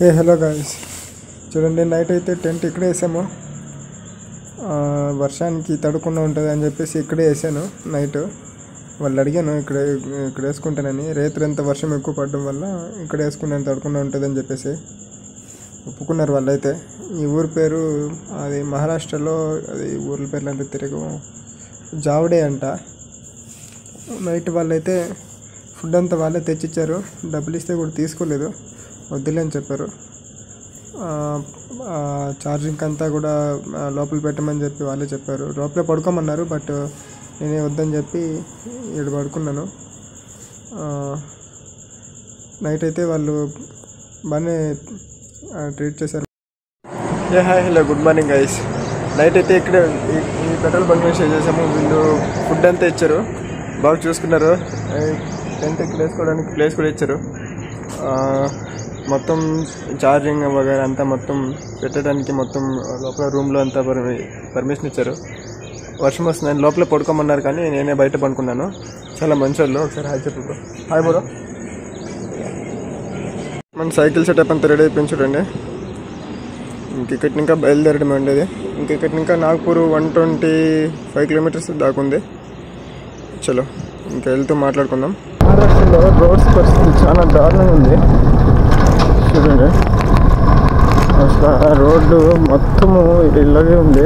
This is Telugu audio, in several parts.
హలో గాయ్స్, చూడండి నైట్ అయితే టెంట్ ఇక్కడే వేసాము. వర్షానికి తడకుండా ఉంటుంది అని చెప్పేసి ఇక్కడే వేసాను నైట్. వాళ్ళు అడిగాను ఇక్కడ వేసుకుంటానని. రేత్రి ఎంత వర్షం ఎక్కువ పడడం వల్ల ఇక్కడ వేసుకున్నాను, తడకుండా ఉంటుంది అని చెప్పేసి ఒప్పుకున్నారు వాళ్ళైతే. ఈ ఊరి పేరు అది మహారాష్ట్రలో, అది ఊర్ల పేర్లు అంటే తిరగ జావడే అంట. నైట్ వాళ్ళైతే ఫుడ్ అంతా వాళ్ళే తెచ్చిచ్చారు. డబ్బులు ఇస్తే కూడా తీసుకోలేదు, వద్దులే అని చెప్పారు. ఛార్జింగ్ అంతా కూడా లోపల పెట్టమని చెప్పి వాళ్ళే చెప్పారు. లోపలే పడుకోమన్నారు, బట్ నేనే వద్దని చెప్పి ఇక్కడ పడుకున్నాను. నైట్ అయితే వాళ్ళు బాగానే ట్రీట్ చేశారు. Hi, hello, good morning guys. Night అయితే ఇక్కడ ఈ పెట్రోల్ బంక్ మీద స్టే చేసాము. వీళ్ళు ఫుడ్ అంతా ఇచ్చారు, బాగా చూసుకున్నారు. టెంట్ ఇక్కడ వేసుకోవడానికి ప్లేస్ కూడా ఇచ్చారు. మొత్తం ఛార్జింగ్ వగైరా అంతా మొత్తం పెట్టడానికి మొత్తం లోపల రూమ్లో అంతా పర్మిషన్ ఇచ్చారు. వర్షం వస్తుందని లోపల పడుకోమన్నారు, కానీ నేనే బయట పడుకున్నాను. చాలా మంచి వాళ్ళు. ఒకసారి హాయ్ చెప్పు బ్రో. Hi bro. మన సైకిల్ సెటప్ అంతా రెడీ అయిపోయింది చూడండి. ఇంకెక్కడి ఇంకా బయలుదేరడం ఉండేది. ఇంకెక్కడి ఇంకా నాగ్పూర్ 125 కిలోమీటర్స్ దాకుంది. చలో ఇంకా వెళ్తూ మాట్లాడుకుందాం. మహారాష్ట్రలో రోడ్స్ పరిస్థితి చాలా దారుణంగా ఉంది చూడండి. అసలు రోడ్డు మొత్తము ఇలాగే ఉంది.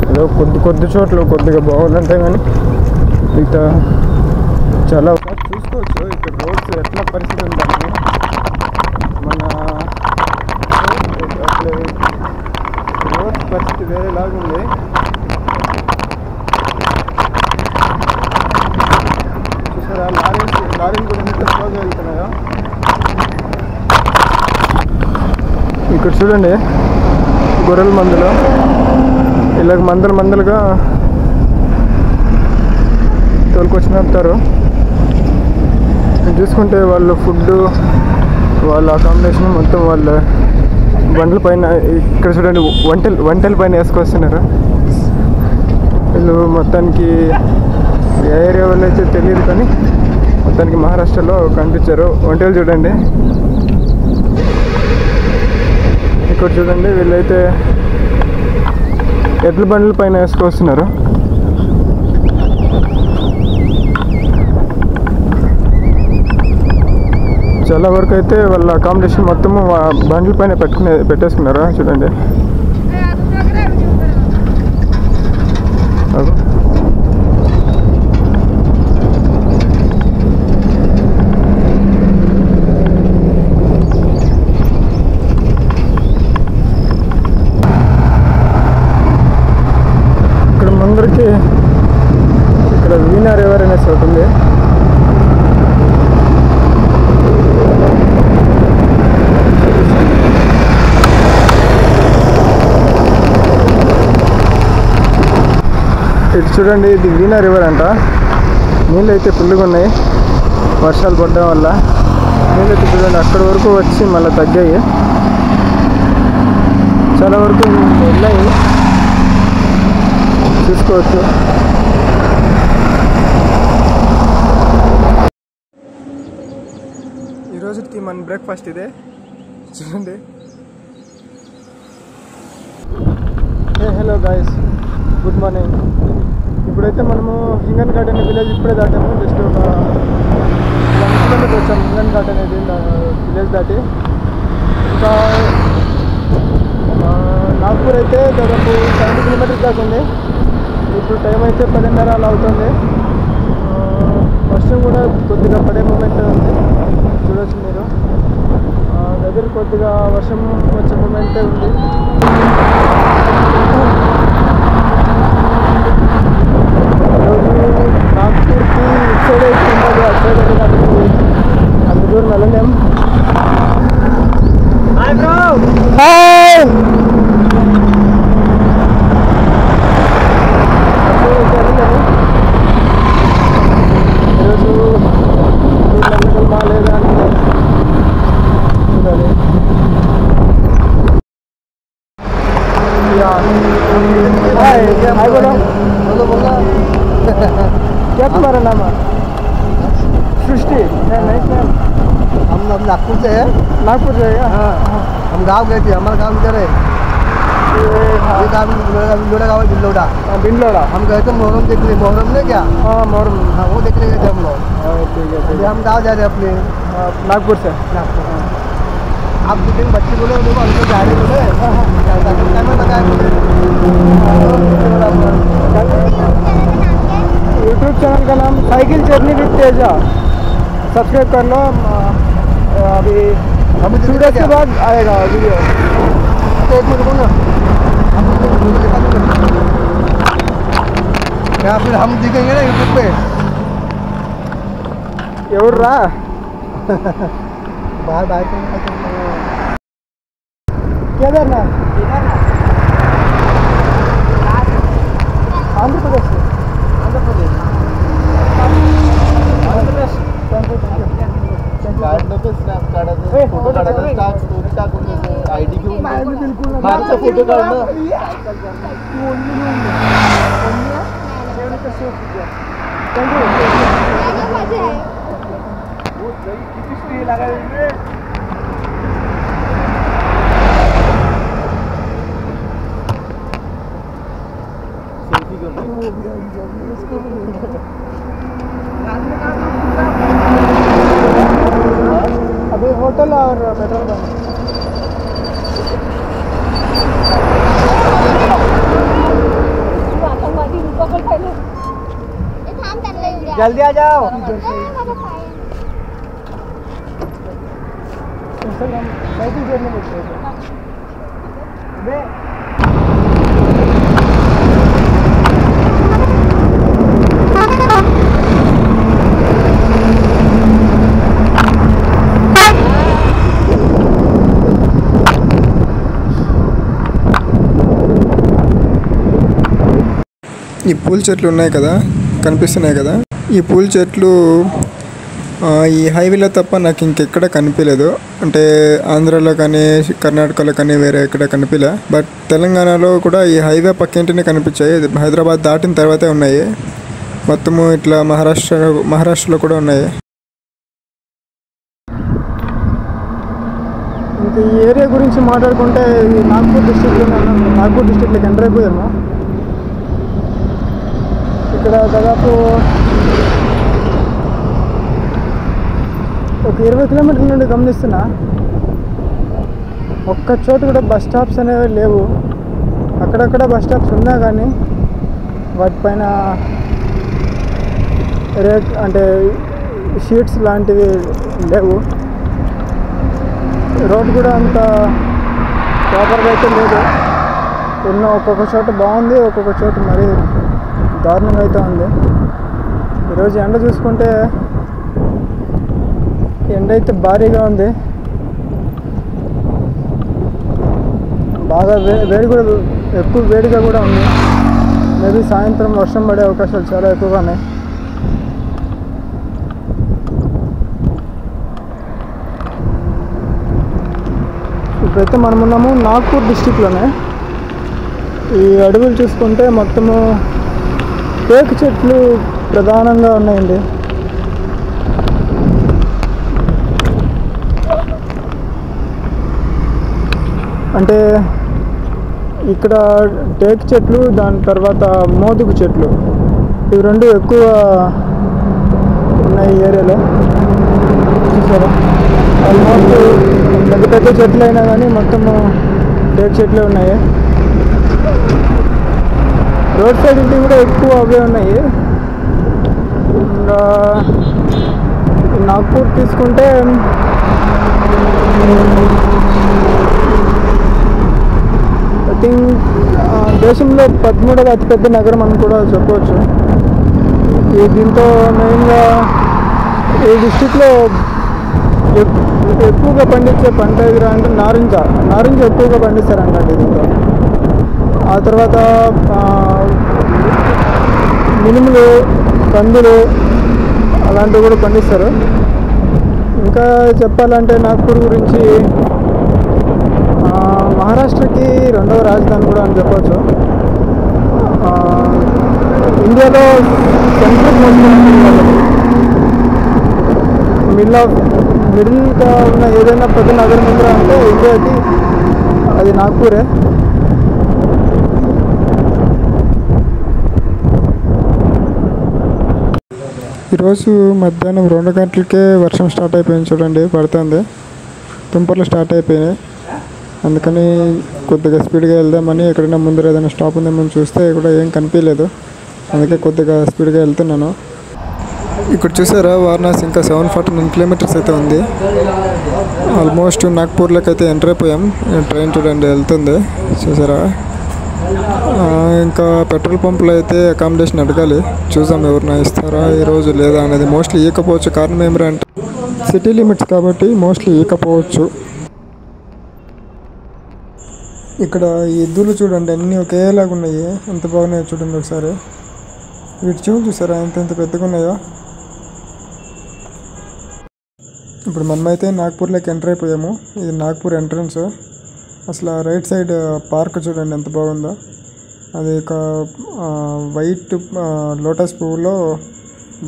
ఏదో కొద్ది చోట్ల కొద్దిగా బాగుందంటే కానీ ఇక చాలా చూసుకోవచ్చు ఇక్కడ రోడ్స్ ఎట్లా పరిస్థితి ఉందండి. మన రోడ్స్ పరిస్థితి వేరేలాగా ఉంది. చూసారా లారీలు కూడా ఎంత స్లోగా వెళ్తున్నాయో. ఇక్కడ చూడండి, గొర్రెల మందులు ఇలాగ మందలుగా తోలుకొచ్చి మేపుతారు. చూసుకుంటే వాళ్ళు ఫుడ్, వాళ్ళ అకామిడేషన్ మొత్తం వాళ్ళ బండ్ల పైన, ఇక్కడ చూడండి వంటల పైన వేసుకొస్తున్నారు వీళ్ళు. మొత్తానికి ఏ ఏరియా వాళ్ళు అయితే తెలియదు, కానీ మొత్తానికి మహారాష్ట్రలో కనిపించారు. వంటలు చూడండి. ఇక్కడ చూడండి, వీళ్ళైతే ఎడ్ల బండ్ల పైన వేసుకొస్తున్నారు. చాలా వరకు అయితే వాళ్ళ అకామిడేషన్ మొత్తము బండ్ల పైన పెట్టేసుకున్నారు చూడండి. ఇక్కడ వీణా రివర్ అనేసి ఉంటుంది. ఇటు చూడండి, ఇది వీణా రివర్ అంట. నీళ్ళు అయితే ఫుల్గా ఉన్నాయి వర్షాలు పడడం వల్ల. నీళ్ళు అయితే చూడండి అక్కడి వరకు వచ్చి మళ్ళీ తగ్గాయి. చాలా వరకు ఉన్నాయి, చూసుకోవచ్చు. ఈరోజుకి మన బ్రేక్ఫాస్ట్ ఇదే చూడండి. Hello guys, good morning. ఇప్పుడైతే మనము హింగన్ ఘాట్ అనే విలేజ్ ఇప్పుడే దాటాము. జస్ట్ ఒక 1 కిలోమీటర్ వచ్చాము హింగన్ ఘాట్ అనేది విలేజ్ దాటి. ఇంకా నాగ్పూర్ అయితే దాదాపు 70 కిలోమీటర్స్ దాకా ఉంది. ఇప్పుడు టైం అయితే 10:30 అలా అవుతుంది. వర్షం కూడా కొద్దిగా పడే మూమెంట్ ఉంది, చూడవచ్చు మీరు. వెదర్ కొద్దిగా వర్షం వచ్చే మూమెంటే ఉంది. నాగ్పూర్కి ఇటు సైడ్ అయితే ఉంటుంది, అటు సైడ్ అయితే నాకు అంత దూరం వెళ్ళలేం. क्या तुम्हारा नाम है? सृष्टि। Nice name. हम नागपुर से है। नागपुर जाएगा। हाँ हम गाँव गए थे, हमारा गाँव इधर है, ये गाँव बिल्लोड़ा गाँव है, बिल्लोड़ा बिल्लोड़ा। हम गए थे मोहरम देखने, मोहरम में क्या, हाँ मोहरम, हाँ वो देखने गए थे हम लोग। ठीक है ठीक अभी हम गाँव जा रहे हैं अपने है, नागपुर से। आप देखिए बच्चे बोले देखो हम लोग जा रहे बोले, क्या मैं बताया यूट्यूब चैनल का नाम cycle journey with Teja, subscribe कर लो। अभी हम सूरज के बाद आएगा वीडियो। तो एक मिनट रुको ना, या फिर हम दिखेंगे ना यूट्यूब पे। एवर्रा बाहर बाहर केदारनाथ, आंध्र प्रदेश से। काढलं तर स्नॅप काढायचं, फोटो काढायचा, टाक स्टोरी टाकून आयडी घेऊन मागचा फोटो काढलं। अभी होटल और पेट्रोल पंप। जल्दी आ जाओ। साइकिल जर्नी में ఈ పూల చెట్లు ఉన్నాయి కదా, కనిపిస్తున్నాయి కదా, ఈ పూల చెట్లు ఈ హైవేలో తప్ప నాకు ఇంకెక్కడ కనిపించలేదు. అంటే ఆంధ్రాలో కానీ కర్ణాటకలో కానీ వేరే ఎక్కడ కనిపించలే. బట్ తెలంగాణలో కూడా ఈ హైవే పక్కింటినే కనిపించాయి. హైదరాబాద్ దాటిన తర్వాతే ఉన్నాయి. మొత్తము ఇట్లా మహారాష్ట్రలో కూడా ఉన్నాయి. ఇంకా ఈ ఏరియా గురించి మాట్లాడుకుంటే ఇది నాగ్పూర్ డిస్ట్రిక్ట్లోనే ఉన్నాము. నాగ్పూర్ డిస్ట్రిక్ట్లోకి ఎంటర్ అయిపోయాము. ఇక్కడ దాదాపు ఒక 20 కిలోమీటర్ల నుండి గమనిస్తున్నా, ఒక్క చోటు కూడా బస్ స్టాప్స్ అనేవి లేవు. అక్కడక్కడ బస్ స్టాప్స్ ఉన్నా కానీ వాటిపైన రేట్ అంటే షీట్స్ లాంటివి లేవు. రోడ్ కూడా అంత ప్రాపర్గా అయితే లేదు. ఒక్కొక్క చోట బాగుంది, ఒక్కొక్క చోట మరీ దారుణంగా అయితే ఉంది. ఈరోజు ఎండ చూసుకుంటే ఎండ అయితే భారీగా ఉంది. బాగా వేడి కూడా, ఎక్కువ వేడిగా కూడా ఉంది. మేబీ సాయంత్రం వర్షం పడే అవకాశాలు చాలా ఎక్కువగా ఉన్నాయి. ఇప్పుడైతే మనం ఉన్నాము నాగ్పూర్ డిస్టిక్లోనే. ఈ అడవులు చూసుకుంటే మొత్తము టేకు చెట్లు ప్రధానంగా ఉన్నాయండి. అంటే ఇక్కడ టేకు చెట్లు, దాని తర్వాత మోదుగు చెట్లు, ఇవి రెండు ఎక్కువ ఉన్నాయి ఈ ఏరియాలో. చూసారా, ఆల్మోస్ట్ పెద్ద పెద్ద చెట్లు అయినా కానీ మొత్తము టేకు చెట్లే ఉన్నాయి. రోడ్ సైడ్ ఇంటి కూడా ఎక్కువ అవే ఉన్నాయి. ఇంకా నాగ్పూర్ తీసుకుంటే ఐ థింక్ దేశంలో 13వ అతిపెద్ద నగరం అని కూడా చెప్పవచ్చు. దీంతో మెయిన్గా ఈ డిస్టిక్లో ఎక్కువగా పండించే పంట ఎదురా అంటే నారింజ ఎక్కువగా పండిస్తారంటండి దీంతో. ఆ తర్వాత మినుములు, కందులు అలాంటివి కూడా పండిస్తారు. ఇంకా చెప్పాలంటే నాగ్పూర్ గురించి మహారాష్ట్రకి 2వ రాజధాని కూడా అని చెప్పవచ్చు. ఇండియాలో సెంట్రల్ మోస్ట్ మిడిల్గా ఉన్న ఏదైనా పెద్ద నగరం ఉందా అంటే ఇండియాకి అది నాగ్పూరే. ఈరోజు మధ్యాహ్నం 2 గంటలకే వర్షం స్టార్ట్ అయిపోయింది చూడండి, పడుతుంది. తుంపర్లు స్టార్ట్ అయిపోయినాయి. అందుకని కొద్దిగా స్పీడ్గా వెళ్దామని ఎక్కడైనా ముందర ఏదైనా స్టాప్ ఉందేమో చూస్తే కూడా ఏం కనిపించలేదు. అందుకే కొద్దిగా స్పీడ్గా వెళ్తున్నాను. ఇక్కడ చూసారా వారణాసి ఇంకా 749 కిలోమీటర్స్ అయితే ఉంది. ఆల్మోస్ట్ నాగ్పూర్లోకి అయితే ఎంటర్ అయిపోయాం. ట్రైన్ చూడండి వెళ్తుంది చూసారా. ఇంకా పెట్రోల్ పంపులో అయితే అకామిడేషన్ అడగాలి, చూసాం ఎవరినా ఇస్తారా ఈరోజు లేదా అనేది. మోస్ట్లీ ఇవ్వకపోవచ్చు. కారణం ఏమిటంటే సిటీ లిమిట్స్ కాబట్టి మోస్ట్లీ ఇవ్వకపోవచ్చు. ఇక్కడ ఈ ఎద్దులు చూడండి అన్నీ ఒకేలాగా ఉన్నాయి, ఎంత బాగున్నాయో చూడండి ఒకసారి. వీటి చెవులు చూసారా ఎంత పెద్దగా ఉన్నాయో. ఇప్పుడు మనమైతే నాగ్పూర్లోకి ఎంటర్ అయిపోయాము. ఇది నాగ్పూర్ ఎంట్రన్స్. అసలు రైట్ సైడ్ పార్క్ చూడండి ఎంత బాగుందో. అది ఒక వైట్ లోటస్ పువ్వులో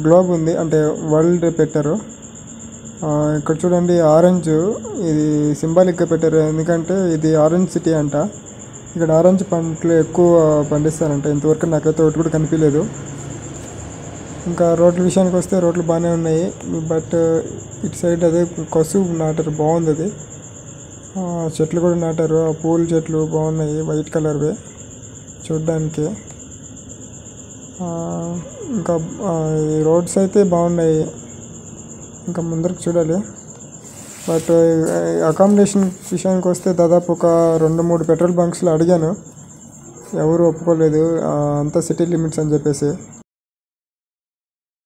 గ్లోబ్ ఉంది, అంటే వరల్డ్ పెట్టారు. ఇక్కడ చూడండి ఆరెంజ్, ఇది సింబాలిక్గా పెట్టారు, ఎందుకంటే ఇది ఆరెంజ్ సిటీ అంట. ఇక్కడ ఆరెంజ్ పంటలు ఎక్కువ పండిస్తారంట. ఇంతవరకు నాకైతే ఒకటి కూడా కనిపించలేదు. ఇంకా రోడ్ల విషయానికి వస్తే రోడ్లు బాగానే ఉన్నాయి, బట్ ఇటు సైడ్ అదే కసువు నాటారు, బాగుంది అది. చెట్లు కూడా నాటారు, ఆ పూల చెట్లు బాగున్నాయి, వైట్ కలర్వే చూడ్డానికి. ఇంకా ఈ రోడ్స్ అయితే బాగున్నాయి, ఇంకా ముందరకు చూడాలి. బట్ అకామిడేషన్ విషయానికి వస్తే దాదాపు ఒక 2-3 పెట్రోల్ బంక్స్లో అడిగాను, ఎవరు ఒప్పుకోలేదు, అంతా సిటీ లిమిట్స్ అని చెప్పేసి.